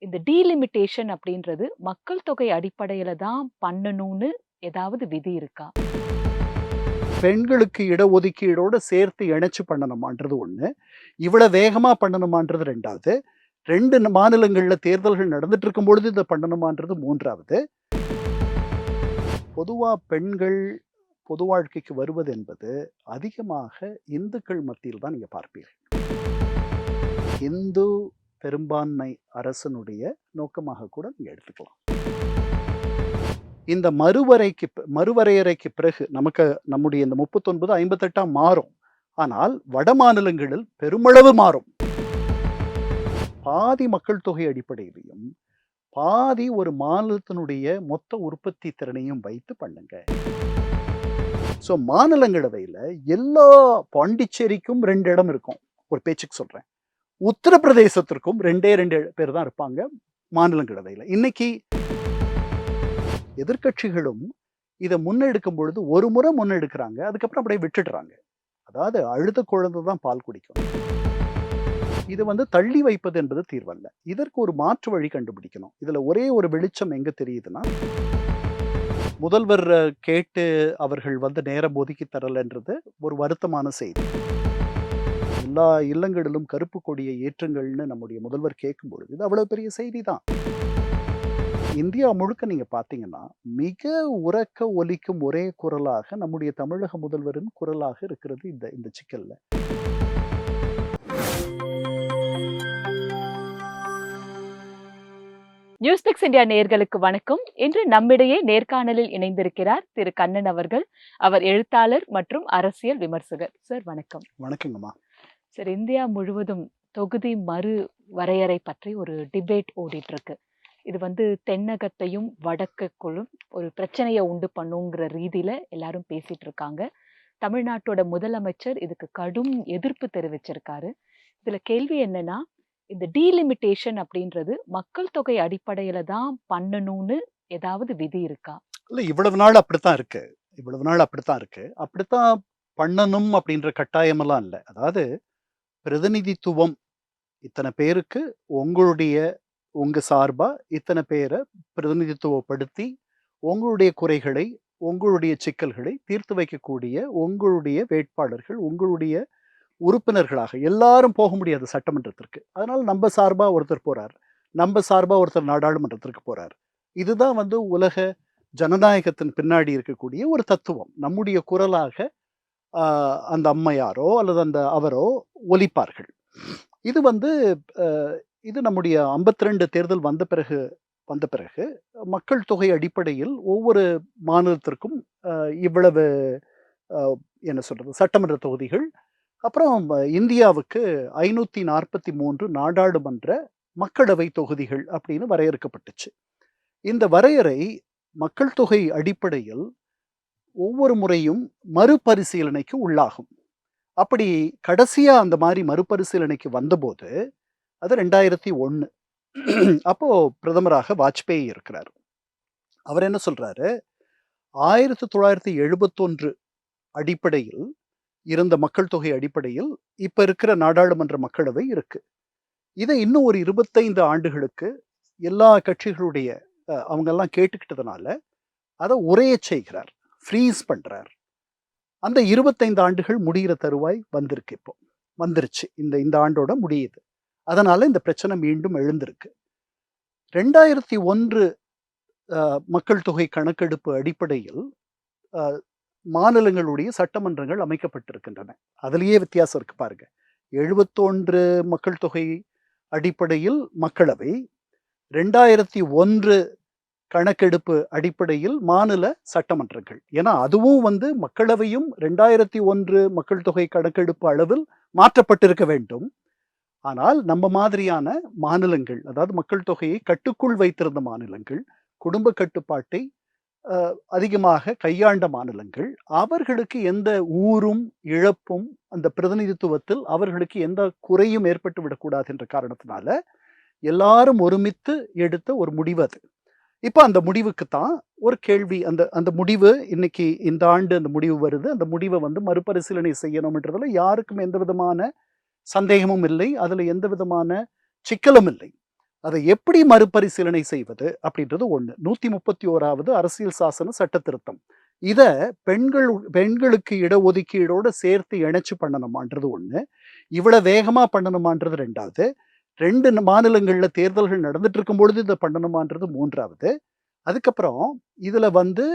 இந்த டீலிமிட்டேஷன் அப்படின்றது மக்கள் தொகை அடிப்படையில தான் பண்ணணும்னு ஏதாவது விதி இருக்கா? பெண்களுக்கு இடஒதுக்கீடோட சேர்த்து இணைச்சு பண்ணணுமான்றது ஒண்ணு. இவ்வளவு வேகமா பண்ணணுமான்றது 2வது. 2 மாநிலங்கள்ல தேர்தல்கள் நடந்துட்டு இருக்கும்பொழுது இத பண்ணணுமான்றது 3வது. பொதுவா பெண்கள் பொது வாழ்க்கைக்கு வருவது என்பது அதிகமாக இந்துக்கள் மத்தியில் தான் நீங்க பார்ப்பீர்கள். இந்து பெரும்பான்மை அரசனுடைய நோக்கமாக கூட நீங்க எடுத்துக்கலாம். இந்த மறுவரையறைக்கு பிறகு நம்முடைய இந்த 39, 58 மாறும். ஆனால் வட மாநிலங்களில் பெருமளவு மாறும். பாதி மக்கள் தொகை அடிப்படையிலும், பாதி ஒரு மாநிலத்தினுடைய மொத்த உற்பத்தி திறனையும் வைத்து பண்ணுங்க. மாநிலங்களவையில எல்லா பாண்டிச்சேரிக்கும் 2 இடம் இருக்கும். ஒரு பேச்சுக்கு சொல்றேன். உத்தரப்பிரதேசத்திற்கும் 2 பேர் தான் இருப்பாங்க மாநிலங்களவையில. இன்னைக்கு எதிர்க்கட்சிகளும் இத முன்னெடுக்கும் பொழுது ஒரு முறை முன்னெடுக்கிறாங்க. அதுக்கப்புறம் அப்படியே விட்டுடுறாங்க. அதாவது அழுத குழந்தை தான் பால் குடிக்கும். இது தள்ளி வைப்பது என்பது தீர்வல்ல. இதற்கு ஒரு மாற்று வழி கண்டுபிடிக்கணும். இதுல ஒரே ஒரு வெளிச்சம் எங்க தெரியுதுன்னா, முதல்வர் கேட்டு அவர்கள் நேரம் ஒதுக்கி தரலன்றது ஒரு வருத்தமான செய்தி. எல்லா இல்லங்களிலும் கருப்பு கொடியை ஏற்றுங்கள்னு நம்முடைய முதல்வர் கேட்கும் பொழுது இது அவ்வளவு பெரிய செய்தி தான். இந்தியா முழுக்க நீங்க பார்த்தீங்கன்னா, மிக உரக்க ஒலிக்கும் ஒரே குரலாக நம்முடைய தமிழக முதல்வரின் குரலாக இருக்கிறது இந்த இந்த சிக்கல்ல. நியூஸ் பிக்ஸ் இந்தியா நேயர்களுக்கு வணக்கம். இன்று நம்மிடையே நேர்காணலில் இணைந்திருக்கிறார் திரு கண்ணன் அவர்கள். அவர் எழுத்தாளர் மற்றும் அரசியல் விமர்சகர். சார் வணக்கம். வணக்கங்கம்மா. சார், இந்தியா முழுவதும் தொகுதி மறு வரையறை பற்றி ஒரு டிபேட் ஓடிட்டு இருக்கு. இது தென்னகத்தையும் வடக்குக்குள்ளும் ஒரு பிரச்சனையை உண்டு பண்ணுங்கிற ரீதியில எல்லாரும் பேசிட்டு இருக்காங்க. தமிழ்நாட்டோட முதலமைச்சர் இதுக்கு கடும் எதிர்ப்பு தெரிவிச்சிருக்காரு. இதுல கேள்வி என்னன்னா, இந்த டீலிமிட்டேஷன் அப்படின்றது மக்கள் தொகை அடிப்படையில தான் பண்ணணும்னு ஏதாவது விதி இருக்கா? இல்ல, இவ்வளவு நாள் அப்படித்தான் இருக்கு. அப்படித்தான் பண்ணணும் அப்படின்ற கட்டாயமெல்லாம் இல்ல. அதாவது பிரதிநிதித்துவம் இத்தனை பேருக்கு உங்க சார்பா இத்தனை பேரை பிரதிநிதித்துவப்படுத்தி உங்களுடைய குறைகளை, உங்களுடைய சிக்கல்களை தீர்த்து வைக்கக்கூடிய உங்களுடைய வேட்பாளர்கள், உங்களுடைய உறுப்பினர்களாக எல்லாரும் போக முடியாது சட்டமன்றத்திற்கு. அதனால நம்ம சார்பா ஒருத்தர் போறார். நம்ம சார்பா ஒருத்தர் நாடாளுமன்றத்திற்கு போறார். இதுதான் உலக ஜனநாயகத்தின் பின்னாடி இருக்கக்கூடிய ஒரு தத்துவம். நம்முடைய குரலாக அந்த அம்மையாரோ அல்லது அந்த அவரோ ஒலிப்பார்கள். இது இது நம்முடைய 52 தேர்தல் வந்த பிறகு மக்கள் தொகை அடிப்படையில் ஒவ்வொரு மாநிலத்திற்கும் இவ்வளவு என்ன சொல்றது சட்டமன்ற தொகுதிகள், அப்புறம் இந்தியாவுக்கு 543 நாடாளுமன்ற மக்களவை தொகுதிகள் அப்படின்னு வரையறுக்கப்பட்டுச்சு. இந்த வரையறை மக்கள் தொகை அடிப்படையில் ஒவ்வொரு முறையும் மறுபரிசீலனைக்கு உள்ளாகும். அப்படி கடைசியா அந்த மாதிரி மறுபரிசீலனைக்கு வந்தபோது அது 2001. அப்போ பிரதமராக வாஜ்பேயி இருக்கிறார். அவர் என்ன சொல்றாரு, 1971 அடிப்படையில் இருந்த மக்கள் தொகை அடிப்படையில் இப்ப இருக்கிற நாடாளுமன்ற மக்களவை இருக்கு. இதை இன்னும் ஒரு 25 ஆண்டுகளுக்கு எல்லா கட்சிகளுடைய அவங்க எல்லாம் கேட்டுக்கிட்டதுனால அதை உரைய செய்கிறார், ஃப்ரீஸ் பண்றார். அந்த 25 ஆண்டுகள் முடிகிற தருவாய் வந்துருச்சு. இந்த ஆண்டோட முடியுது. அதனால இந்த பிரச்சனை மீண்டும் எழுந்திருக்கு. 2001 மக்கள் தொகை கணக்கெடுப்பு அடிப்படையில் மாநிலங்களுடைய சட்டமன்றங்கள் அமைக்கப்பட்டிருக்கின்றன. அதுலயே வித்தியாசம் இருக்கு பாருங்க. 71 மக்கள் தொகை அடிப்படையில் மக்களவை, 2001 கணக்கெடுப்பு அடிப்படையில் மாநில சட்டமன்றங்கள். ஏன்னா அதுவும் மக்களவையும் 2001 மக்கள் தொகை கணக்கெடுப்பு அளவில் மாற்றப்பட்டிருக்க வேண்டும். ஆனால் நம்ம மாதிரியான மாநிலங்கள், அதாவது மக்கள் தொகையை கட்டுக்குள் வைத்திருந்த மாநிலங்கள், குடும்ப கட்டுப்பாட்டை அதிகமாக கையாண்ட மாநிலங்கள், அவர்களுக்கு எந்த ஊரும் இழப்பும் அந்த பிரதிநிதித்துவத்தில் அவர்களுக்கு எந்த குறையும் ஏற்பட்டு விடக்கூடாது என்ற காரணத்தினால எல்லாரும் ஒருமித்து எடுத்த ஒரு முடிவு அது. இப்ப அந்த முடிவுக்குத்தான் ஒரு கேள்வி. அந்த முடிவு இன்னைக்கு இந்த ஆண்டு அந்த முடிவு வருது. அந்த முடிவை மறுபரிசீலனை செய்யணும்ன்றதுல யாருக்கும் எந்த விதமான சந்தேகமும் இல்லை. அதுல எந்த விதமான சிக்கலும் இல்லை. அதை எப்படி மறுபரிசீலனை செய்வது அப்படின்றது ஒண்ணு. 131வது அரசியல் சாசன சட்ட திருத்தம். இத பெண்களுக்கு இடஒதுக்கீடோட சேர்த்து இணைச்சு பண்ணணுமான்றது ஒண்ணு. இவ்வளவு வேகமா பண்ணணுமான்றது 2வது. 2 மாநிலங்கள்ல தேர்தல்கள் நடந்துட்டு இருக்கும் பொழுது இத பண்ணணுமான்றது 3வது. அதுக்கப்புறம் இதுல வந்து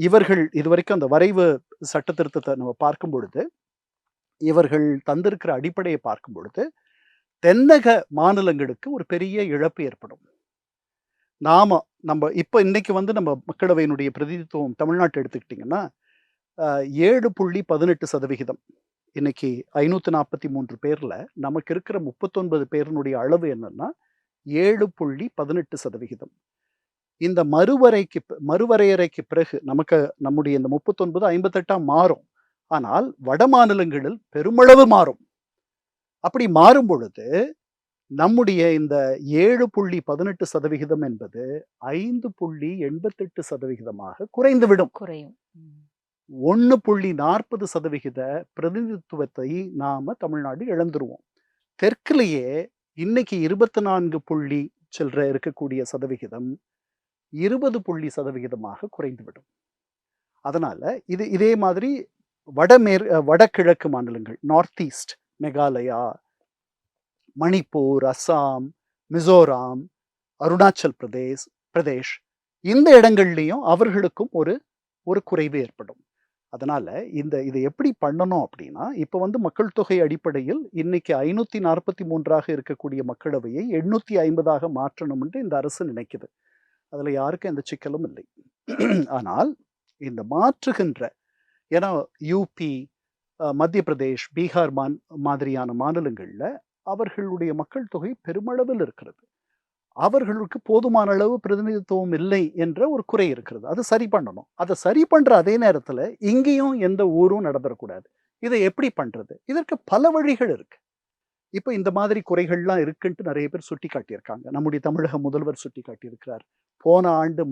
இவர்கள் இதுவரைக்கும் அந்த வரைவு சட்ட திருத்தத்தை நம்ம பார்க்கும் பொழுது, இவர்கள் தந்திருக்கிற அடிப்படையை பார்க்கும் பொழுது, தென்னக மாநிலங்களுக்கு ஒரு பெரிய இழப்பு ஏற்படும். இப்ப இன்னைக்கு வந்து நம்ம மக்களவையினுடைய பிரதிநிதித்துவம் தமிழ்நாட்ட எடுத்துக்கிட்டீங்கன்னா, 7.18% இன்னைக்கு 543 பேர்ல நமக்கு இருக்கிற 39 பேரினுடைய அளவு என்னன்னா 7.18%. இந்த மறுவரையறைக்கு பிறகு நம்முடைய இந்த 39 58ஆ மாறும். ஆனால் வட மாநிலங்களில் பெருமளவு மாறும். அப்படி மாறும் பொழுது நம்முடைய இந்த 7.18% என்பது 5.88% குறைந்துவிடும். குறையும். ம். 1.40% பிரதிநிதித்துவத்தை நாம தமிழ்நாடு இழந்துருவோம். தெற்குலயே இன்னைக்கு 24 புள்ளி சில்ற இருக்கக்கூடிய சதவிகிதம் 20% குறைந்துவிடும். அதனால இதே மாதிரி வடகிழக்கு மாநிலங்கள் நார்த் ஈஸ்ட், மேகாலயா, மணிப்பூர், அஸ்ஸாம், மிசோராம், அருணாச்சல் பிரதேஷ் இந்த இடங்கள்லயும் அவர்களுக்கும் ஒரு குறைவு ஏற்படும். அதனால இதை எப்படி பண்ணணும் அப்படின்னா, இப்ப வந்து மக்கள் தொகை அடிப்படையில் இன்னைக்கு 543ஆக இருக்கக்கூடிய மக்களவையை 850ஆக மாற்றணும்னு இந்த அரசு நினைக்குது. அதுல யாருக்கும் எந்த சிக்கலும் இல்லை. ஆனால் இந்த மாற்றுகின்ற ஏன்னா யூபி, மத்திய பிரதேஷ், பீகார் மாதிரியான மாநிலங்கள்ல அவர்களுடைய மக்கள் தொகை பெருமளவில் இருக்கிறது. அவர்களுக்கு போதுமான அளவு பிரதிநிதித்துவம் இல்லை என்ற ஒரு குறை இருக்கிறது. அது சரி பண்ணணும். அதை சரி பண்ற அதே நேரத்துல இங்கேயும் எந்த ஊரும் நடந்துடக்கூடாது. இதை எப்படி பண்றது? இதற்கு பல வழிகள் இருக்கு. இப்ப இந்த மாதிரி குறைகள்லாம் இருக்குன்ட்டு நிறைய பேர் சுட்டி காட்டியிருக்காங்க. நம்முடைய தமிழக முதல்வர் சுட்டி காட்டியிருக்கிறார். போன ஆண்டு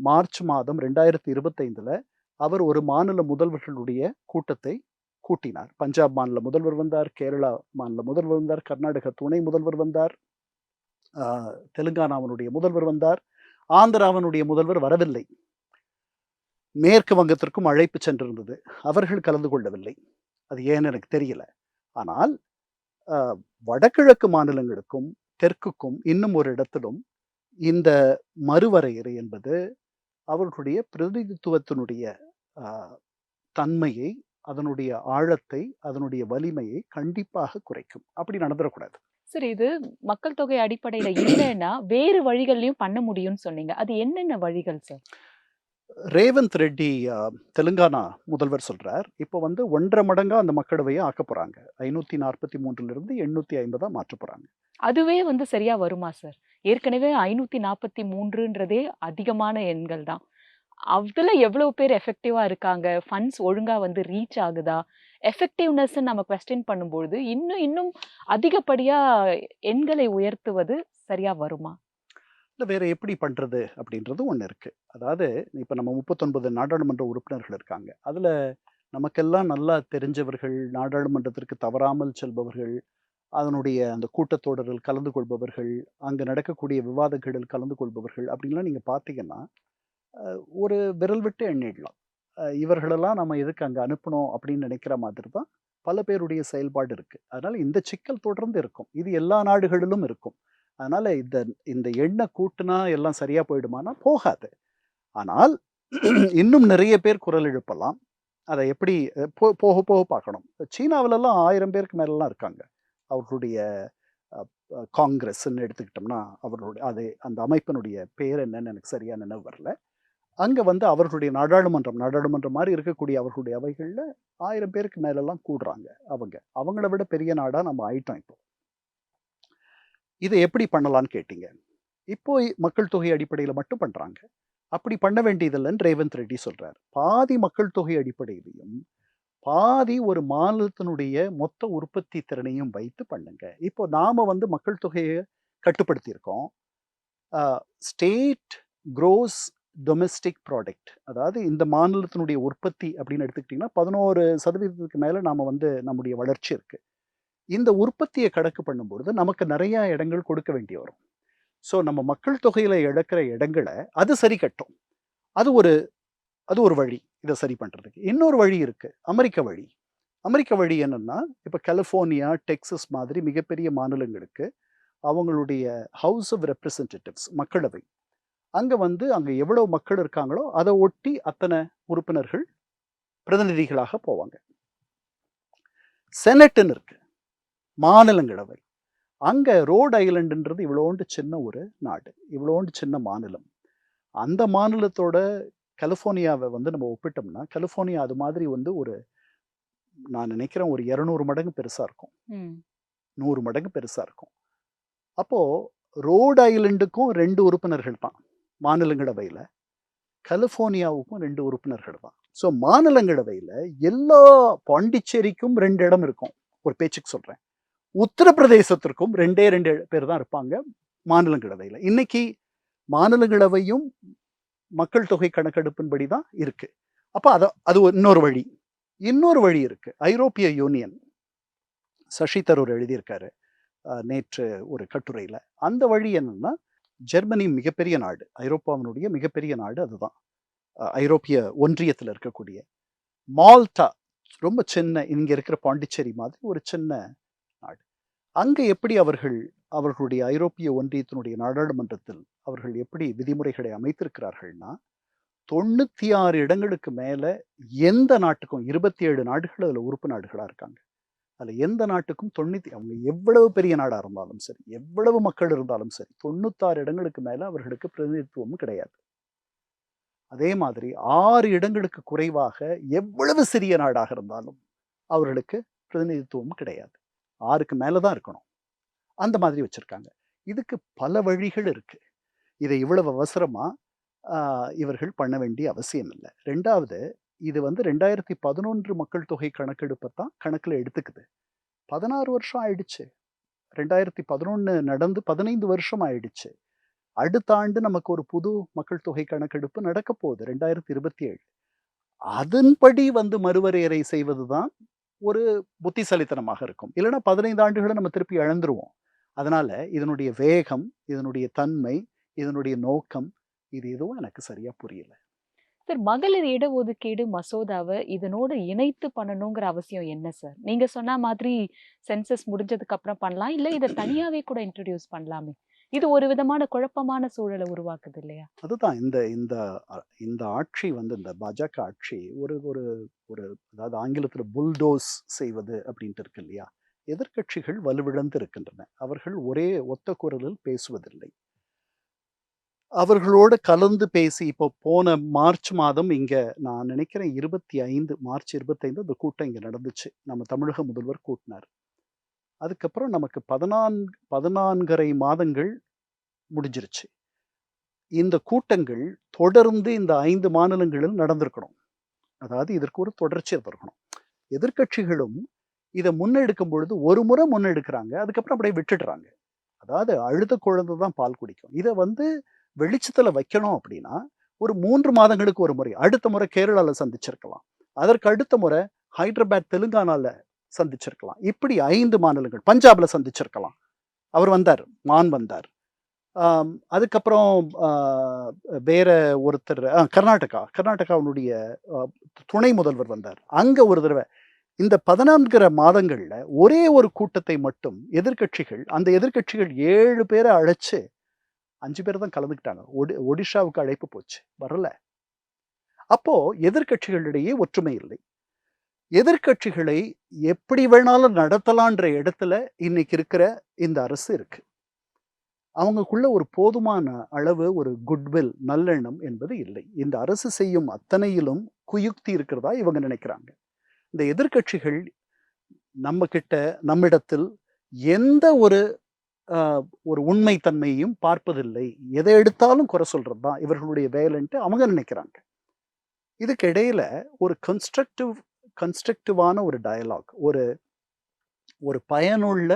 மார்ச் மாதம் 2025ல அவர் ஒரு மாநில முதல்வர்களுடைய கூட்டத்தை கூட்டினார். பஞ்சாப் மாநில முதல்வர் வந்தார், கேரளா மாநில முதல்வர் வந்தார், கர்நாடக துணை முதல்வர் வந்தார், தெலுங்கானாவினுடைய முதல்வர் வந்தார், ஆந்திராவினுடைய முதல்வர் வரவில்லை. மேற்கு வங்கத்திற்கும் அழைப்பு சென்றிருந்தது. அவர்கள் கலந்து கொள்ளவில்லை. அது ஏன்னு எனக்கு தெரியல. ஆனால் வடகிழக்கு மாநிலங்களுக்கும் தெற்குக்கும் இன்னும் ஒரு இடத்திலும் இந்த மறுவரையறை என்பது அவர்களுடைய பிரதிநிதித்துவத்தினுடைய தன்மையை, அதனுடைய ஆழத்தை, அதனுடைய வலிமையை கண்டிப்பாக குறைக்கும். அப்படி நடந்துடக்கூடாது. சரி, இது மக்கள் தொகை அடிப்படையில இல்லைன்னா வேறு வழிகள்லயும் பண்ண முடியும்னு சொன்னீங்க. அது என்னென்ன வழிகள் சார்? ரேவந்த் ரெட்டி தெலுங்கானா முதல்வர் சொல்றார். இப்போ வந்து 1.5 மடங்கா அந்த மக்களவையை ஆக்க போறாங்க. 543லிருந்து 850ஆ மாற்ற போறாங்க. அதுவே வந்து சரியா வருமா சார்? ஏற்கனவே 543ன்றதே அதிகமான எண்கள் தான். அதுல எவ்வளவு பேர் எஃபெக்டிவா இருக்காங்க? ஃபண்ட்ஸ் ஒழுங்கா வந்து ரீச் ஆகுதா? எஃபெக்டிவ்னஸ் நம்ம குவெஸ்டின் பண்ணும்பொழுது, இன்னும் அதிகப்படியா எண்களை உயர்த்துவது சரியா வருமா? இல்ல வேற எப்படி பண்றது அப்படின்றது ஒண்ணு இருக்கு. அதாவது இப்ப நம்ம 39 நாடாளுமன்ற உறுப்பினர்கள் இருக்காங்க. அதுல நமக்கெல்லாம் நல்லா தெரிஞ்சவர்கள், நாடாளுமன்றத்திற்கு தவறாமல் செல்பவர்கள், அதனுடைய அந்த கூட்டத்தொடரில் கலந்து கொள்பவர்கள், அங்க நடக்கக்கூடிய விவாதங்களில் கலந்து கொள்பவர்கள் அப்படின்லாம் நீங்க பார்த்தீங்கன்னா, ஒரு விரல் விட்டு எண்ணிடலாம். இவர்களெல்லாம் நம்ம எதுக்கு அங்க அனுப்பணும் அப்படின்னு நினைக்கிற மாதிரி தான் பல பேருடைய செயல்பாடு இருக்கு. அதனால இந்த சிக்கல் தொடர்ந்து இருக்கும். இது எல்லா நாடுகளிலும் இருக்கும். அதனால இந்த எண்ண கூட்டுனா எல்லாம் சரியா போயிடுமான்னா போகாது. ஆனால் இன்னும் நிறைய பேர் குரல் எழுப்பலாம். அதை எப்படி போக போக பார்க்கணும். சீனாவிலலாம் 1000 பேருக்கு மேலலாம் இருக்காங்க. அவர்களுடைய காங்கிரஸ்ன்னு எடுத்துக்கிட்டோம்னா அவர்களுடைய அந்த அமைப்பினுடைய பேர் என்னன்னு எனக்கு சரியா நினைவு வரல. அங்க வந்து அவர்களுடைய நாடாளுமன்றம் மாதிரி இருக்கக்கூடிய அவர்களுடைய அவைகள்ல 1000 பேருக்கு மேலெல்லாம் கூடுறாங்க அவங்கள விட பெரிய நாடா நம்ம ஆயிட்டோம் இப்போ. இதை எப்படி பண்ணலான்னு கேட்டீங்க. இப்போ மக்கள் தொகை அடிப்படையில மட்டும் பண்றாங்க. அப்படி பண்ண வேண்டியதில்லைன்னு ரேவந்த் ரெட்டி சொல்றாரு. பாதி மக்கள் தொகை அடிப்படையிலையும், பாதி ஒரு மாநிலத்தினுடைய மொத்த உற்பத்தி திறனையும் வைத்து பண்ணுங்க. இப்போ நாம வந்து மக்கள் தொகையை கட்டுப்படுத்தியிருக்கோம். ஸ்டேட் க்ரோஸ் டொமெஸ்டிக் ப்ராடக்ட், அதாவது இந்த மாநிலத்தினுடைய உற்பத்தி அப்படின்னு எடுத்துக்கிட்டிங்கன்னா 11% மேல நாம வந்து நம்முடைய வளர்ச்சி இருக்கு. இந்த உற்பத்தியை கணக்கு பண்ணும்பொழுது நமக்கு நிறைய இடங்கள் கொடுக்க வேண்டி வரும். ஸோ நம்ம மக்கள் தொகையில இழக்கிற இடங்களை அது சரி கட்டும். அது ஒரு அது ஒரு வழி இதை சரி பண்றதுக்கு. இன்னொரு வழி இருக்கு, அமெரிக்க வழி. அமெரிக்க வழி என்னன்னா, இப்ப கலிஃபோர்னியா, டெக்சஸ் மாதிரி மிகப்பெரிய மாநிலங்களுக்கு அவங்களுடைய ஹவுஸ் ஆஃப் ரெப்ரசன்டேட்டிவ்ஸ் மக்களவை அங்க வந்து அங்க எவ்வளவு மக்கள் இருக்காங்களோ அதை ஒட்டி அத்தனை உறுப்பினர்கள் பிரதிநிதிகளாக போவாங்க. செனட்னு இருக்கு, மாநிலங்களவை. அங்க ரோட் ஐலண்டுன்றது இவ்வளோண்டு சின்ன ஒரு நாடு, இவ்வளோண்டு சின்ன மாநிலம். அந்த மாநிலத்தோட கலிஃபோர்னியாவை வந்து நம்ம ஒப்பிட்டோம்னா, கலிஃபோர்னியா அது மாதிரி வந்து ஒரு நான் நினைக்கிறேன் ஒரு 200 மடங்கு பெருசா இருக்கும். ம். 100 மடங்கு பெருசா இருக்கும். அப்போ ரோட் ஐலண்டுக்கும் 2 உறுப்பினர்கள் தான் மாநிலங்களவையில. கலிஃபோர்னியாவுக்கும் 2 உறுப்பினர்கள் தான். ஸோ மாநிலங்களவையில எல்லா பாண்டிச்சேரிக்கும் 2 இடம் இருக்கும். ஒரு பேச்சுக்கு சொல்றேன். உத்தரப்பிரதேசத்திற்கும் 2 பேர் தான் இருப்பாங்க மாநிலங்களவையில. இன்னைக்கு மாநிலங்களவையும் மக்கள் தொகை கணக்கெடுப்பின்படி தான் இருக்கு. அப்ப அது இன்னொரு வழி. இன்னொரு வழி இருக்கு. ஐரோப்பிய யூனியன். சசி தரூர் எழுதியிருக்காரு நேற்று ஒரு கட்டுரையில. அந்த வழி என்னன்னா, ஜெர்மனி மிகப்பெரிய நாடு. ஐரோப்பாவினுடைய மிகப்பெரிய நாடு அதுதான். ஐரோப்பிய ஒன்றியத்தில் இருக்கக்கூடிய. மால்டா ரொம்ப சின்ன, இங்க இருக்கிற பாண்டிச்சேரி மாதிரி ஒரு சின்ன நாடு. அங்க எப்படி அவர்களுடைய ஐரோப்பிய ஒன்றியத்தினுடைய நாடாளுமன்றத்தில் அவர்கள் எப்படி விதிமுறைகளை அமைத்திருக்கிறார்கள்னா, 96 இடங்களுக்கு மேல எந்த நாட்டுக்கும் 27 நாடுகள் அதுல உறுப்பு நாடுகளா இருக்காங்க. அதுல எந்த நாட்டுக்கும் அவங்க எவ்வளவு பெரிய நாடா இருந்தாலும் சரி, எவ்வளவு மக்கள் இருந்தாலும் சரி, 96 இடங்களுக்கு மேல அவர்களுக்கு பிரதிநிதித்துவம் கிடையாது. அதே மாதிரி 6 இடங்களுக்கு குறைவாக எவ்வளவு சிறிய நாடாக இருந்தாலும் அவர்களுக்கு பிரதிநிதித்துவம் கிடையாது. 6க்கு மேல தான் இருக்கணும். அந்த மாதிரி வச்சிருக்காங்க. இதுக்கு பல வழிகள் இருக்கு. இதை இவ்வளவு அவசரமா இவர்கள் பண்ண வேண்டிய அவசியம் இல்ல. 2வது, இது வந்து 2011 மக்கள் தொகை கணக்கெடுப்பை தான் கணக்குல எடுத்துக்குது. 16 வருஷம் ஆயிடுச்சு. 2011 நடந்து 15 வருஷம் ஆயிடுச்சு. அடுத்த ஆண்டு நமக்கு ஒரு புது மக்கள் தொகை கணக்கெடுப்பு நடக்க போகுது 2027. அதன்படி வந்து மறுவரையறை செய்வதுதான் ஒரு புத்திசாலித்தனமாக இருக்கும். இல்லைன்னா 15 ஆண்டுகளை நம்ம திருப்பி இழந்துருவோம். அதனால இதனுடைய வேகம், இதனுடைய தன்மை, இதனுடைய நோக்கம் இது எதுவும் எனக்கு சரியா புரியல. சார், மகளிர் இடஒதுக்கீடு மசோதாவ இதனோடு இணைத்து பண்ணணுங்கிற அவசியம் என்ன சார்? நீங்க சொன்ன மாதிரி சென்சஸ் முடிஞ்சதுக்கு அப்புறம் பண்ணலாம். இல்ல இத தனியாவே கூட இன்ட்ரோடியூஸ் பண்ணலாமே. இது ஒரு விதமான குழப்பமான சூழல உருவாக்குது இல்லையா? அதுதான் இந்த இந்த இந்த ஆட்சி வந்து இந்த பாஜக ஆட்சி ஒரு ஒரு ஒரு அதாவது ஆங்கிலத்துல புல்டோஸ் செய்வது அப்படின்ட்டு இருக்கு இல்லையா? எதிர்க்கட்சிகள் வலுவிழந்து இருக்கின்றன. அவர்கள் ஒரே ஒத்த குரலில் பேசுவதில்லை. அவர்களோடு கலந்து பேசி இப்போ போன மார்ச் மாதம் இங்க நான் நினைக்கிறேன் 25 மார்ச் 25 அந்த கூட்டம் இங்க நடந்துச்சு. நம்ம தமிழக முதல்வர் கூட்டினார். அதுக்கப்புறம் நமக்கு 14 மாதங்கள் முடிஞ்சிருச்சு. இந்த கூட்டங்கள் தொடர்ந்து இந்த 5 மாநிலங்களில் நடந்திருக்கணும். அதாவது இதற்கு ஒரு தொடர்ச்சி இருக்கணும். எதிர்க்கட்சிகளும் இதை முன்னெடுக்கும் பொழுது ஒரு முறை முன்னெடுக்கிறாங்க, அதுக்கப்புறம் அப்படியே விட்டுடுறாங்க. அதாவது அழுத குழந்தை தான் பால் குடிக்கும். இதை வந்து வெளிச்சத்துல வைக்கணும் அப்படின்னா ஒரு 3 மாதங்களுக்கு ஒரு முறை, அடுத்த முறை கேரளால சந்திச்சிருக்கலாம், அதற்கு அடுத்த முறை ஹைதராபாத் தெலுங்கானால சந்திச்சிருக்கலாம், இப்படி 5 மாநிலங்கள், பஞ்சாப்ல சந்திச்சிருக்கலாம். அவர் வந்தார், மான் வந்தார். அதுக்கப்புறம் வேற ஒருத்தர் கர்நாடகாவுடைய துணை முதல்வர் வந்தார். அங்க ஒரு தடவை. இந்த 14 மாதங்கள்ல ஒரே ஒரு கூட்டத்தை மட்டும் அந்த எதிர்க்கட்சிகள் 7 பேரை அழைச்சு 5 பேர் தான் கலந்துக்கிட்டாங்க. ஒடிஷாவுக்கு அழைப்பு போச்சு, வரல. அப்போ எதிர்க்கட்சிகளிடையே ஒற்றுமை இல்லை. எதிர்க்கட்சிகளை எப்படி வேணாலும் நடத்தலான்ற இடத்துல இன்னைக்கு இருக்கிற இந்த அரசு இருக்கு. அவங்களுக்குள்ள ஒரு போதுமான அளவு ஒரு குட்வில், நல்லெண்ணம் என்பது இல்லை. இந்த அரசு செய்யும் அத்தனையிலும் குயுக்தி இருக்கிறதா இவங்க நினைக்கிறாங்க. இந்த எதிர்க்கட்சிகள் நம்மிடத்தில் எந்த ஒரு ஒரு உண்மை தன்மையையும் பார்ப்பதில்லை. எதை எடுத்தாலும் குறை சொல்றது தான் இவர்களுடைய வேலைன்ட்டு அவங்க நினைக்கிறாங்க. இதுக்கு இடையில ஒரு கன்ஸ்ட்ரக்டிவான ஒரு டயலாக், ஒரு பயனுள்ள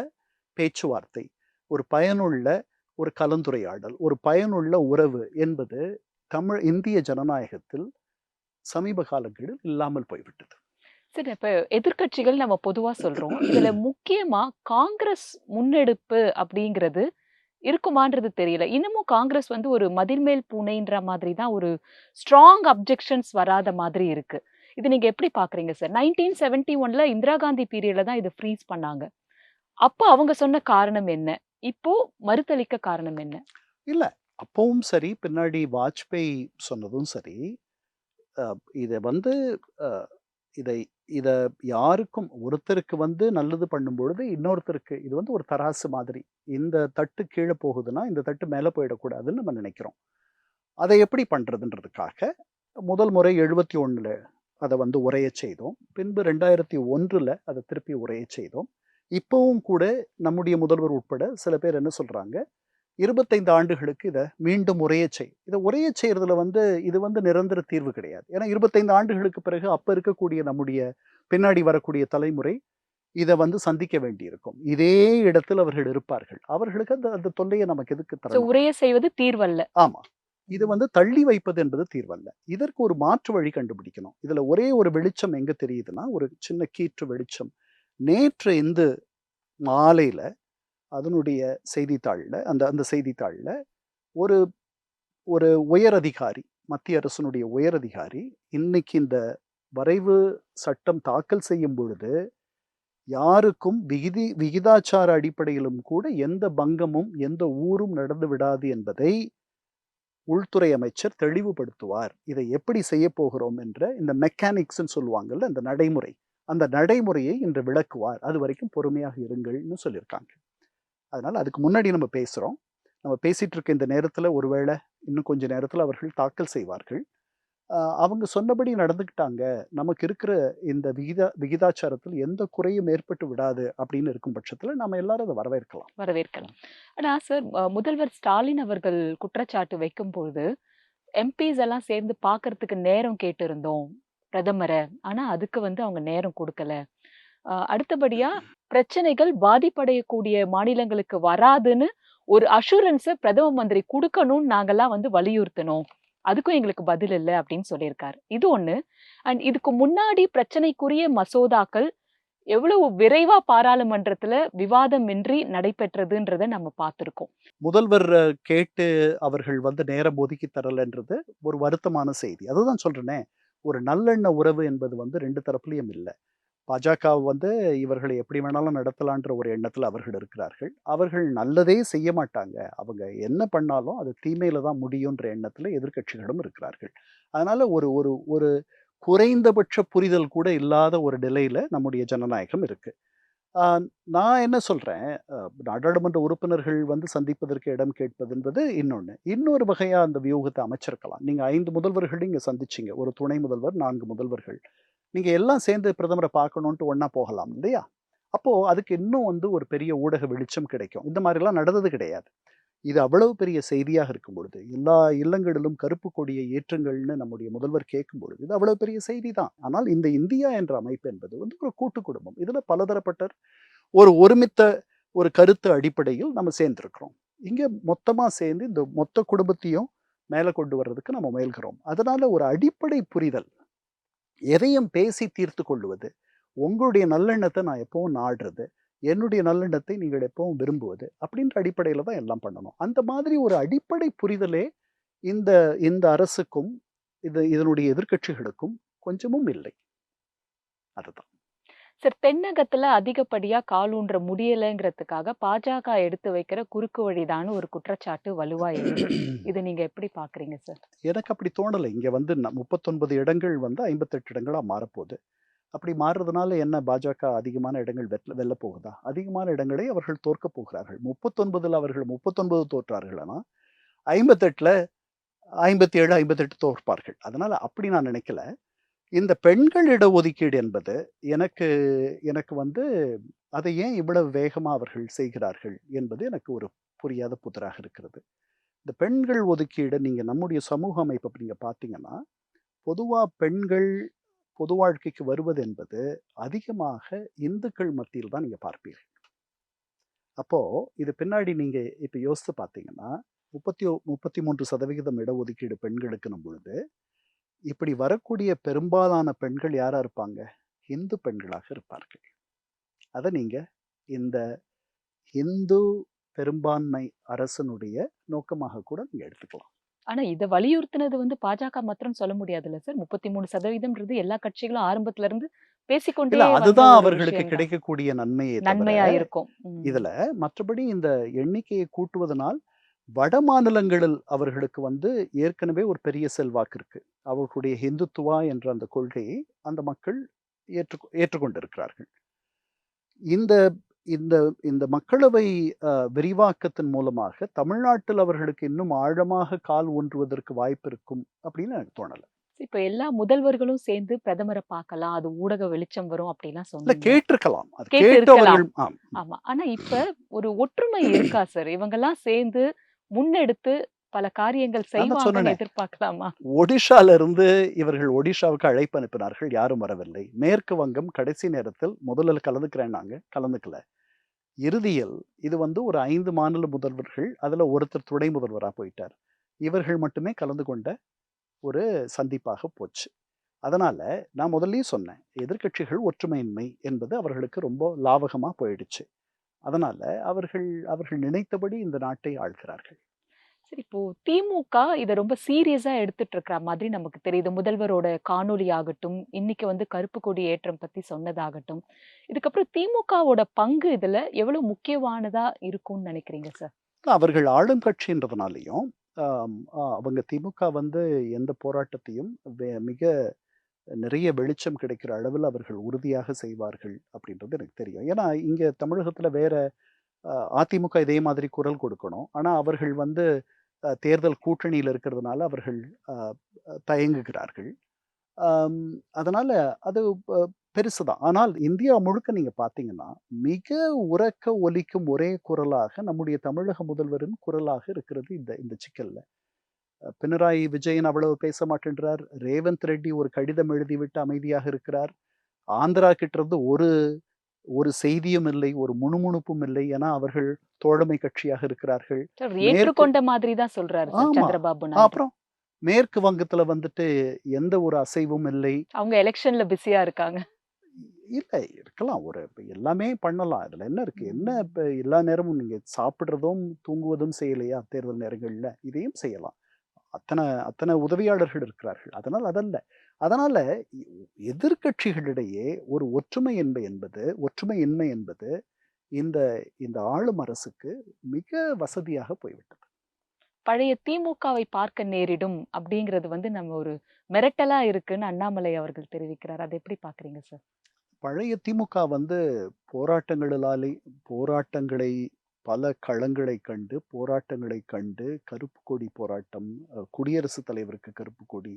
பேச்சுவார்த்தை, ஒரு பயனுள்ள ஒரு கலந்துரையாடல், ஒரு பயனுள்ள உறவு என்பது இந்திய ஜனநாயகத்தில் சமீப காலங்களில் இல்லாமல் போய்விட்டது. சரி, இப்ப எதிர்க்கட்சிகள் நம்ம பொதுவா சொல்றோம். இதுல முக்கியமா காங்கிரஸ் முன்னெடுப்பு அப்படிங்கிறது இருக்குமான்றது தெரியல. இன்னமும் காங்கிரஸ் வந்து ஒரு மதில் மேல் பூனைன்ற மாதிரி தான் ஒரு ஸ்ட்ராங் அப்ஜெக்ஷன்ஸ் வராத மாதிரி இருக்கு. இது நீங்க எப்படி பார்க்குறீங்க சார்? 1971ல இந்திரா காந்தி பீரியட்ல தான் இத ஃப்ரீஸ் பண்ணாங்க. அப்போ அவங்க சொன்ன காரணம் என்ன? இப்போ மறுதலிக்க காரணம் என்ன? இல்ல. அப்பவும் சரி, பின்னாடி வாஜ்பேயி சொன்னதும் சரி, அ இத வந்து அ இதை இத யாருக்கும் ஒருத்தருக்கு வந்து நல்லது பண்ணும்பொழுது, இன்னொருத்தருக்கு இது வந்து ஒரு தராசு மாதிரி. இந்த தட்டு கீழ போகுதுன்னா, இந்த தட்டு மேல போயிடக்கூடாதுன்னு நம்ம நினைக்கிறோம். அதை எப்படி பண்றதுன்றதுக்காக, முதல் முறை 71ல அத வந்து உரையச் செய்தோம். பின்பு 2001ல அத திருப்பி உரையச் செய்தோம். இப்பவும் கூட நம்முடைய முதல்வர் உட்பட சில பேர் என்ன சொல்றாங்க, 25 ஆண்டுகளுக்கு இத மீண்டும் உரையச் செய். இத உரையச் செய்றதுல வந்து இது வந்து நிரந்தர தீர்வு கிடையாது. ஏன்னா 25 ஆண்டுகளுக்கு பிறகு அப்ப இருக்கக்கூடிய நம்முடைய பின்னாடி வரக்கூடிய தலைமுறை இத வந்து சந்திக்க வேண்டியிருக்கும். இதே இடத்தில் அவர்கள் இருப்பார்கள். அவர்களுக்கு அந்த அந்த தொல்லைய நமக்கு எதுக்கு சோ தரணும்? உரைய செய்வது தீர்வல்ல. ஆமா. இது வந்து தள்ளி வைப்பது என்பது தீர்வல்ல. இதற்கு ஒரு மாற்று வழி கண்டுபிடிக்கணும். இதுல ஒரே ஒரு வெளிச்சம் எங்க தெரியுதுன்னா, ஒரு சின்ன கீற்று வெளிச்சம். நேற்று இந்த மாலையில அதனுடைய செய்தித்தாள்ல அந்த அந்த செய்தித்தாள்ல ஒரு ஒரு உயர் அதிகாரி, மத்திய அரசினுடைய உயர் அதிகாரி, இன்னைக்கு இந்த வரைவு சட்டம் தாக்கல் செய்யும் பொழுது, யாருக்கும் விகிதாச்சார அடிப்படையிலும் கூட எந்த பங்கமும், எந்த ஊரும் நடந்து விடாது என்பதை உள்துறை அமைச்சர் தெளிவுபடுத்துவார். இதை எப்படி செய்யப் போகிறோம் என்ற இந்த மெக்கானிக்ஸ்ன்னு சொல்லுவாங்கல்ல, அந்த நடைமுறை. அந்த நடைமுறையை இன்று விளக்குவார். அதுவரைக்கும் பொறுமையாக இருங்கள்ன்னு சொல்லியிருக்காங்க. அதனால அதுக்கு முன்னாடி நம்ம பேசுறோம். நம்ம பேசிட்டு இருக்க இந்த நேரத்தில ஒருவேள இன்னும் கொஞ்ச நேரத்தில அவர்கள் தாக்கல் செய்வார்கள். அவங்க சொன்னபடி நடந்துக்கிட்டாங்க. நமக்கு இருக்கிற இந்த விகிதாச்சாரத்தில் எந்த குறையும் ஏற்பட்டு விடாது அப்படின்னு இருக்கும் பட்சத்தில, நம்ம எல்லாரும் அத வரவேற்கலாம். வரவேற்கலாம். ஆனா சார், முதல்வர் ஸ்டாலின் அவர்கள் குற்றச்சாட்டு வைக்கும்பொழுது, எம்பிஸ் எல்லாம் சேர்ந்து பார்க்கறதுக்கு நேரம் கேட்டிருந்தோம் பிரதமர. ஆனா அதுக்கு வந்து அவங்க நேரம் குடுக்கல. அடுத்தபடியா பிரச்சனைகள் பாதிப்படையக்கூடிய மாநிலங்களுக்கு வராதுன்னு ஒரு அஷ்யூரன்ஸ பிரதம மந்திரி குடுக்கணும்னு நாங்கலாம் வந்து வலியுறுத்தினோம். அதுக்கும் எங்களுக்கு பதில் இல்ல அப்படின்னு சொல்லியிருக்காரு. இது ஒண்ணு. அண்ட் இதுக்கு முன்னாடி பிரச்சனைக்குரிய மசோதாக்கள் எவ்வளவு விரைவா பாராளுமன்றத்துல விவாதமின்றி நடைபெற்றதுன்றத நம்ம பார்த்திருக்கோம். முதல்வர் கேட்டு அவர்கள் வந்து நேரம் ஒதுக்கி தரலன்றது ஒரு வருத்தமான செய்தி. அதுதான் சொல்றேனே, ஒரு நல்லெண்ண உறவு என்பது வந்து 2 தரப்புலயும் இல்ல. பாஜக வந்து இவர்களை எப்படி வேணாலும் நடத்தலான்ற ஒரு எண்ணத்துல அவர்கள் இருக்கிறார்கள். அவர்கள் நல்லதே செய்ய மாட்டாங்க. அவங்க என்ன பண்ணாலும் அது தீமையில தான் முடியுன்ற எண்ணத்துல எதிர்க்கட்சிகளும் இருக்கிறார்கள். அதனால ஒரு ஒரு ஒரு குறைந்தபட்ச புரிதல் கூட இல்லாத ஒரு நிலையில நம்முடைய ஜனநாயகம் இருக்கு. ஆ நான் என்ன சொல்றேன், அ நாடாளுமன்ற உறுப்பினர்கள் வந்து சந்திப்பதற்கு இடம் கேட்பது என்பது இன்னொன்னு. இன்னொரு வகையா அந்த வியூகத்த அமைச்சிருக்கலாம். நீங்க 5 முதல்வர்களையும் இங்க சந்திச்சீங்க. ஒரு துணை முதல்வர், 4 முதல்வர்கள். நீங்க எல்லாம் சேர்ந்து பிரதமர பார்க்கணுன்ட்டு ஒண்ணா போகலாம் இல்லையா? அப்போ அதுக்கு இன்னும் வந்து ஒரு பெரிய ஊடக வெளிச்சம் கிடைக்கும். இந்த மாரிலாம் நடந்தது கிடையாது. இது அவ்வளவு பெரிய செய்தியாக இருக்கும் பொழுது, எல்லா இல்லங்களிலும் கருப்பு கொடியை ஏற்றுங்கள்னு நம்முடைய முதல்வர் கேட்கும் பொழுது, இது அவ்வளவு பெரிய செய்தி தான். ஆனால் இந்த இந்தியா என்ற அமைப்பு என்பது வந்து ஒரு கூட்டு குடும்பம். இதுல பலதரப்பட்டர் ஒரு ஒருமித்த ஒரு கருத்து அடிப்படையில் நம்ம சேர்ந்திருக்கிறோம். இங்க மொத்தமா சேர்ந்து இந்த மொத்த குடும்பத்தையும் மேல கொண்டு வர்றதுக்கு நம்ம முயல்கிறோம். அதனால ஒரு அடிப்படை புரிதல், எதையும் பேசி தீர்த்துக் கொள்ளுவது. உங்களுடைய நல்லெண்ணத்த நான் எப்பவும் நாடுறது. என்னுடைய நல்லெண்ணத்தை நீங்கள் எப்பவும் விரும்புவது. அப்படின்ற அடிப்படையில தான் எல்லாம் பண்ணணும். அந்த மாதிரி ஒரு அடிப்படை புரிதலே இந்த இந்த அரசுக்கும், இதனுடைய எதிர்க்கட்சிகளுக்கும் கொஞ்சமும் இல்லை. அதுதான். சார், தென்னகத்துல அதிகப்படியா காலூன்ற முடியலங்கிறதுக்காக பாஜக எடுத்து வைக்கிற குறுக்கு வழிதான்னு ஒரு குற்றச்சாட்டு வலுவா எழுது. இத நீங்க எப்படி பார்க்குறீங்க சார்? எனக்கு அப்படி தோணல. இங்க வந்து 39 இடங்கள் வந்து 58 இடங்களா மாறப்போது. அப்படி மாறுறதுனால என்ன பாஜக அதிகமான இடங்கள் வெல்லப் போகுதா? அதிகமான இடங்களை அவர்கள் தோற்கப் போகிறார்கள். 39ல அவர்கள் 39 தோற்றார்கள்னா, 58ல 57, 58 தோற்பார்கள். அதனால அப்படி நான் நினைக்கல. இந்த பெண்கள் இடஒதுக்கீடு என்பது எனக்கு எனக்கு வந்து அதை ஏன் இவ்வளவு வேகமா அவர்கள் செய்கிறார்கள் என்பது எனக்கு ஒரு புரியாத புதிராக இருக்கிறது. இந்த பெண்கள் ஒதுக்கீடு நீங்க நம்முடைய சமூக அமைப்பு நீங்க பார்த்தீங்கன்னா, பொதுவா பெண்கள் பொது வாழ்க்கைக்கு வருவது என்பது அதிகமாக இந்துக்கள் மத்தியில் தான் நீங்க பார்ப்பீர்கள். அப்போ இது பின்னாடி நீங்க இப்ப யோசித்து பார்த்தீங்கன்னா, 33% இடஒதுக்கீடு பெண்களுக்குன்னும் பொழுது, இப்படி வரக்கூடிய பெரும்பாலான பெண்கள் யாரா இருப்பாங்க? இந்து பெண்களாக இருப்பார்கள். அத நீங்க இந்த இந்து பெரும்பான்மை அரசனுடைய நோக்கமாக கூட நீங்க எடுத்துக்கலாம். ஆனா இத வலியுறுத்தினது வந்து பாஜக மாத்திரம் சொல்ல முடியாதுல்ல சார். 33% எல்லா கட்சிகளும் ஆரம்பத்துல இருந்து பேசிக்கொண்டே இல்ல வந்த அதுதான் ஒரு அவர்களுக்கு விஷயம் தான். கிடைக்கக்கூடிய நன்மையே தவிர, நன்மையா இருக்கும். இதுல மற்றபடி இந்த எண்ணிக்கையை கூட்டுவதனால் வட மாநிலங்களில் அவர்களுக்கு வந்து ஏற்கனவே ஒரு பெரிய செல்வாக்கு இருக்கு. அவர்களுடைய ஹிந்துத்துவா என்ற அந்த கொள்கையை அந்த மக்கள் ஏற்றுக்கொண்டிருக்கிறார்கள். இந்த இந்த இந்த மக்களவை விரிவாக்கத்தின் மூலமாக தமிழ்நாட்டில் அவர்களுக்கு இன்னும் ஆழமாக கால் ஊன்றுவதற்கு வாய்ப்பு இருக்கும் அப்படின்னு எனக்கு தோணல. இப்ப எல்லா முதல்வர்களும் சேர்ந்து பிரதமர பார்க்கலாம். அது ஊடக வெளிச்சம் வரும் அப்படிலாம் இல்ல சொன்னீங்க. கேட்டிருக்கலாம். அது கேட்டு கேட்டு இருக்கலாம். அவர்கள் ஆமா. ஆனா இப்ப ஒரு ஒற்றுமை இருக்கா சார்? இவங்கலாம் சேர்ந்து முன்னெடுத்து பல காரியங்கள் நான் தான் செய்வாங்கன்னு சொன்னேனே. எதிர்பார்க்கலாமா? ஒடிஷால இருந்து இவர்கள் ஒடிஷாவுக்கு அழைப்பு அனுப்பினார்கள். யாரும் வரவில்லை. மேற்கு வங்கம் கடைசி நேரத்தில் முதலில் கலந்துக்கிறேன்னாங்க. கலந்துக்கல. இறுதியில் இது வந்து ஒரு 5 மாநில முதல்வர்கள், அதுல ஒருத்தர் துணை முதல்வரா போயிட்டார். இவர்கள் மட்டுமே கலந்து கொண்ட ஒரு சந்திப்பாக போச்சு. அதனால நான் முதல்லயே சொன்னேன். எதிர்க்கட்சிகள் ஒற்றுமையின்மை என்பது அவர்களுக்கு ரொம்ப லாவகமா போயிடுச்சு. அதனால அவர்கள் அவர்கள் நினைத்தபடி இந்த நாட்டை ஆள்கிறார்கள். சரி இப்போ திமுக இத ரொம்ப சீரியஸா எடுத்துட்டு இருக்கிற மாதிரி நமக்கு தெரியுது. முதல்வரோட காணொளி ஆகட்டும், இன்னைக்கு வந்து கருப்பு கொடி ஏற்றம் பத்தி சொன்னதாகட்டும். இதுக்கப்புறம் திமுகவோட பங்கு இதுல எவ்வளவு முக்கியமானதா இருக்கும்னு நினைக்கிறீங்க சார்? அவர்கள் ஆளும் கட்சின்றதுனாலயும், அவங்க திமுக வந்து எந்த போராட்டத்தையும் மிக நிறைய வெளிச்சம் கிடைக்கிற அளவில் அவர்கள் உறுதியாக செய்வார்கள் அப்படின்றது எனக்கு தெரியும். ஏன்னா, இங்க தமிழகத்துல வேற அதிமுக இதே மாதிரி குரல் கொடுக்கணும். ஆனா, அவர்கள் வந்து தேர்தல் கூட்டணியில இருக்கிறதுனால அவர்கள் அ தயங்குகிறார்கள். அம் அதனால அது பெருசுதான். ஆனால் இந்தியா முழுக்க நீங்க பார்த்தீங்கன்னா, மிக உரக்க ஒலிக்கும் ஒரே குரலாக நம்முடைய தமிழக முதல்வரின் குரலாக இருக்கிறது இந்த இந்த சிக்கல்ல. பினராயி விஜயன் அவ்வளவு பேச மாட்டேன்றார். ரேவந்த் ரெட்டி ஒரு கடிதம் எழுதிவிட்டு அமைதியாக இருக்கிறார். ஆந்திரா கிட்டருந்து ஒரு ஒரு செய்தியும் இல்லை, ஒரு முணுமுணுப்பும் இல்லை. ஏன்னா அவர்கள் தோழமை கட்சியாக இருக்கிறார்கள். சார் மேற்கு ஏற்றுக்கொண்ட மாதிரி தான் சொல்றாரு சார் ஆமா. சந்திரபாபு நாயுடு. அப்புறம் மேற்கு வங்கத்துல வந்துட்டு எந்த ஒரு அசைவும் இல்லை. அவங்க எலக்ஷன்ல பிஸியா இருக்காங்க. இல்ல இருக்கலாம். இப்ப எல்லாமே பண்ணலாம். இதுல என்ன இருக்கு? என்ன ம். இப்ப எல்லா நேரமும் நீங்க சாப்பிடுறதும், தூங்குவதும் செய்யலையா? தேர்தல் நேரங்கள்ல. இதையும் செய்யலாம். அத்தன அத்தன உதவியாளர்கள் இருக்கிறார்கள். அதனால் அதல்ல. அதனால எ எதிர்க்கட்சிகளிடையே ஒரு ஒற்றுமையின்மை என்பது இந்த இந்த ஆளும் அரசுக்கு மிக வசதியாக போய்விட்டது. பழைய திமுகவை பார்க்க நேரிடும் அப்படிங்கிறது வந்து நம்ம ஒரு மிரட்டலா இருக்குன்னு அண்ணாமலை அவர்கள் தெரிவிக்கிறார். அத எப்படி பார்க்குறீங்க சார்? பழைய திமுக வந்து போராட்டங்களிலாலே போராட்டங்களை பல களங்களைக் கண்டு, போராட்டங்களைக் கண்டு, கருப்பு கொடி போராட்டம், குடியரசுத் தலைவருக்கு கருப்பு கொடி,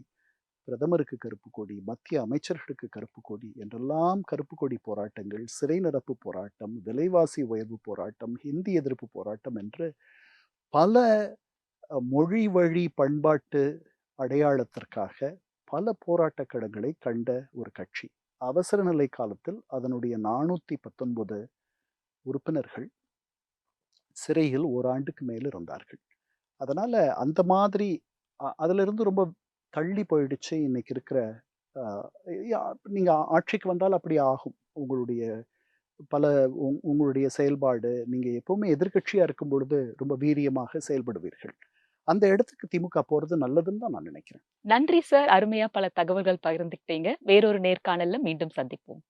பிரதமருக்கு கருப்பு கொடி, மத்திய அமைச்சர்களுக்கு கருப்பு கொடி என்றெல்லாம் கருப்பு கொடி போராட்டங்கள், சிறை நிரப்பு போராட்டம், விலைவாசி உயர்வு போராட்டம், ஹிந்தி எதிர்ப்பு போராட்டம் என்று பல மொழி வழி பண்பாட்டு அடையாளத்திற்காக பல போராட்டக் களங்களை கண்ட ஒரு கட்சி. அவசர நிலை காலத்தில் அதனுடைய 419 உறுப்பினர்கள் சிறையில் ஓராண்டுக்கு மேல் இருந்தார்கள். அதனால அந்த மாதிரி அதிலிருந்து ரொம்ப தள்ளி போயிடுச்சு இன்னைக்கு இருக்கிற அ யா நீங்க ஆட்சிக்கு வந்தால் அப்படி ஆகும். உங்களுடைய பல உங்களுடைய செயல்பாடு, நீங்க எப்பவுமே எதிர்க்கட்சியா இருக்கும் பொழுது ரொம்ப வீரியமாக செயல்படுவீர்கள். அந்த இடத்துக்கு திமுக போறது நல்லதுன்னு தான் நான் நினைக்கிறேன். நன்றி சார். அருமையா பல தகவல்கள் பகிர்ந்துக்கிட்டீங்க. வேறொரு நேர்காணல்ல மீண்டும் சந்திப்போம்.